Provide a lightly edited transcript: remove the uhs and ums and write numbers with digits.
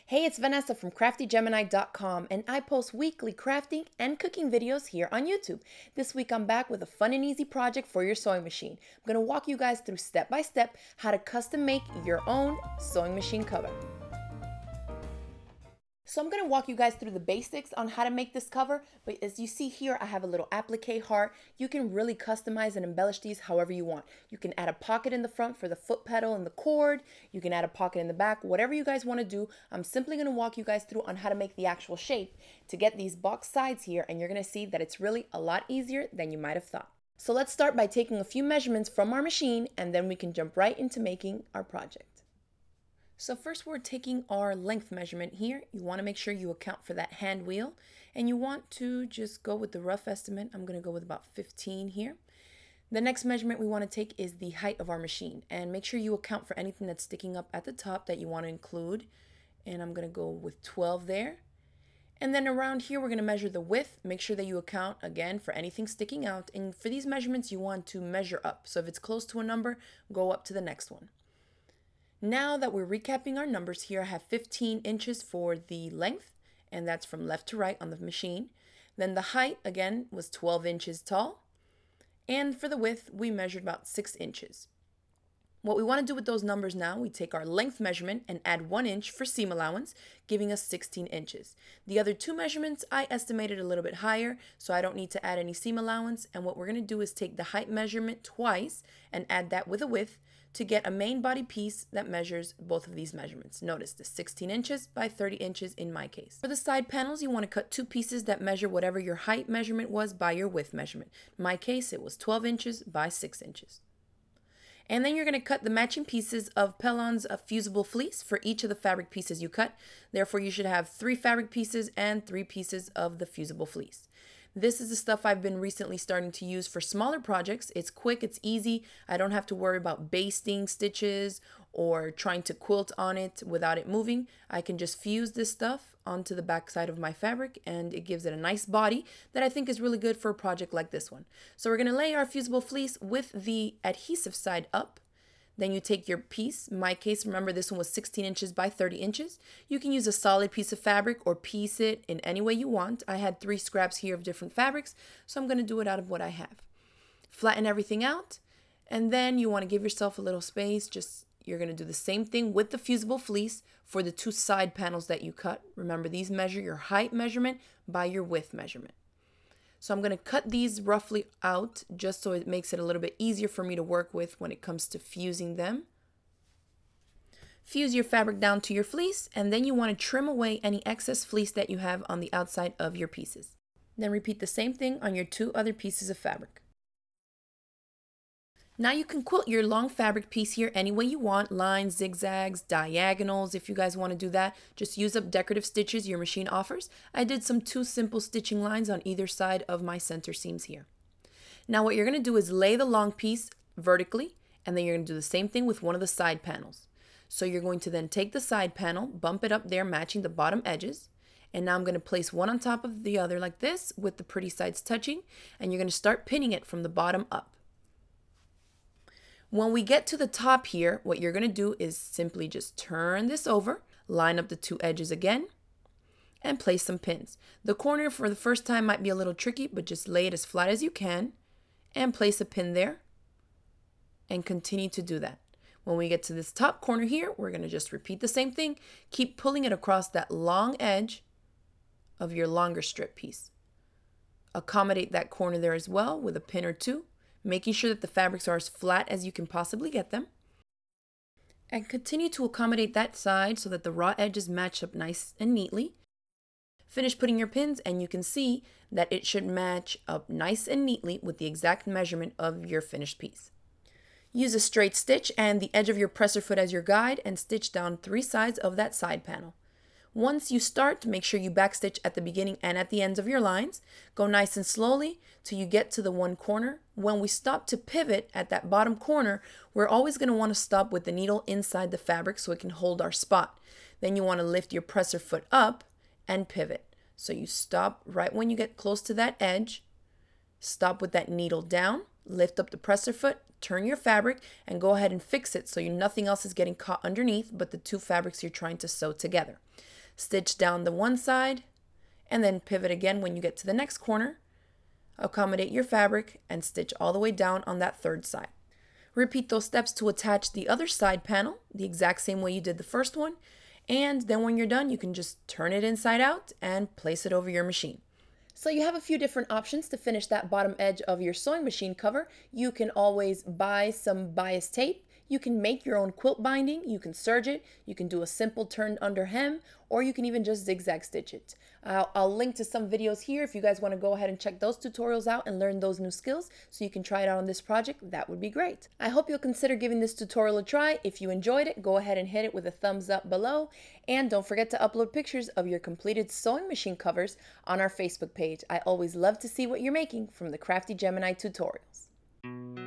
Hey, it's Vanessa from CraftyGemini.com, and I post weekly crafting and cooking videos here on YouTube. This week I'm back with a fun and easy project for your sewing machine. I'm going to walk you guys through step by step how to custom make your own sewing machine cover. So I'm going to walk you guys through the basics on how to make this cover, but as you see here, I have a little applique heart. You can really customize and embellish these however you want. You can add a pocket in the front for the foot pedal and the cord. You can add a pocket in the back, whatever you guys want to do. I'm simply going to walk you guys through on how to make the actual shape to get these box sides here, and you're going to see that it's really a lot easier than you might have thought. So let's start by taking a few measurements from our machine, and then we can jump right into making our project. So first we're taking our length measurement here. You want to make sure you account for that hand wheel, and you want to just go with the rough estimate. I'm going to go with about 15 here. The next measurement we want to take is the height of our machine, and make sure you account for anything that's sticking up at the top that you want to include, and I'm going to go with 12 there. And then around here we're going to measure the width. Make sure that you account again for anything sticking out, and for these measurements you want to measure up. So if it's close to a number, go up to the next one. Now that we're recapping our numbers here, I have 15 inches for the length, and that's from left to right on the machine. Then the height, again, was 12 inches tall. And for the width, we measured about 6 inches. What we want to do with those numbers now, we take our length measurement and add 1 inch for seam allowance, giving us 16 inches. The other two measurements, I estimated a little bit higher, so I don't need to add any seam allowance. And what we're going to do is take the height measurement twice and add that with a width, to get a main body piece that measures both of these measurements. Notice the 16 inches by 30 inches in my case. For the side panels, you want to cut two pieces that measure whatever your height measurement was by your width measurement. In my case, it was 12 inches by 6 inches. And then you're going to cut the matching pieces of Pellon's Fusible Fleece for each of the fabric pieces you cut. Therefore, you should have 3 fabric pieces and 3 pieces of the Fusible Fleece. This is the stuff I've been recently starting to use for smaller projects. It's quick, it's easy. I don't have to worry about basting stitches or trying to quilt on it without it moving. I can just fuse this stuff onto the back side of my fabric, and it gives it a nice body that I think is really good for a project like this one. So we're going to lay our Fusible Fleece with the adhesive side up. Then you take your piece. In my case, remember this one was 16 inches by 30 inches. You can use a solid piece of fabric or piece it in any way you want. I had 3 scraps here of different fabrics, so I'm going to do it out of what I have. Flatten everything out, and then you want to give yourself a little space. You're going to do the same thing with the Fusible Fleece for the 2 side panels that you cut. Remember, these measure your height measurement by your width measurement. So I'm going to cut these roughly out just so it makes it a little bit easier for me to work with when it comes to fusing them. Fuse your fabric down to your fleece, and then you want to trim away any excess fleece that you have on the outside of your pieces. Then repeat the same thing on your 2 other pieces of fabric. Now you can quilt your long fabric piece here any way you want, lines, zigzags, diagonals. If you guys want to do that, just use up decorative stitches your machine offers. I did some 2 simple stitching lines on either side of my center seams here. Now what you're going to do is lay the long piece vertically, and then you're going to do the same thing with one of the side panels. So you're going to then take the side panel, bump it up there matching the bottom edges, and now I'm going to place one on top of the other like this with the pretty sides touching, and you're going to start pinning it from the bottom up. When we get to the top here, what you're going to do is simply just turn this over, line up the 2 edges again, and place some pins. The corner for the first time might be a little tricky, but just lay it as flat as you can and place a pin there and continue to do that. When we get to this top corner here, we're going to just repeat the same thing. Keep pulling it across that long edge of your longer strip piece. Accommodate that corner there as well with a pin or 2. Making sure that the fabrics are as flat as you can possibly get them. And continue to accommodate that side so that the raw edges match up nice and neatly. Finish putting your pins, and you can see that it should match up nice and neatly with the exact measurement of your finished piece. Use a straight stitch and the edge of your presser foot as your guide, and stitch down 3 sides of that side panel. Once you start, make sure you backstitch at the beginning and at the ends of your lines. Go nice and slowly till you get to the one corner. When we stop to pivot at that bottom corner, we're always going to want to stop with the needle inside the fabric so it can hold our spot. Then you want to lift your presser foot up and pivot. So you stop right when you get close to that edge, stop with that needle down, lift up the presser foot, turn your fabric, and go ahead and fix it so nothing else is getting caught underneath but the 2 fabrics you're trying to sew together. Stitch down the one side, and then pivot again when you get to the next corner. Accommodate your fabric and stitch all the way down on that third side. Repeat those steps to attach the other side panel the exact same way you did the first one, and then when you're done you can just turn it inside out and place it over your machine. So you have a few different options to finish that bottom edge of your sewing machine cover. You can always buy some bias tape. You can make your own quilt binding, you can serge it, you can do a simple turned under hem, or you can even just zigzag stitch it. I'll link to some videos here if you guys want to go ahead and check those tutorials out and learn those new skills so you can try it out on this project. That would be great. I hope you'll consider giving this tutorial a try. If you enjoyed it, go ahead and hit it with a thumbs up below, and don't forget to upload pictures of your completed sewing machine covers on our Facebook page. I always love to see what you're making from the Crafty Gemini tutorials.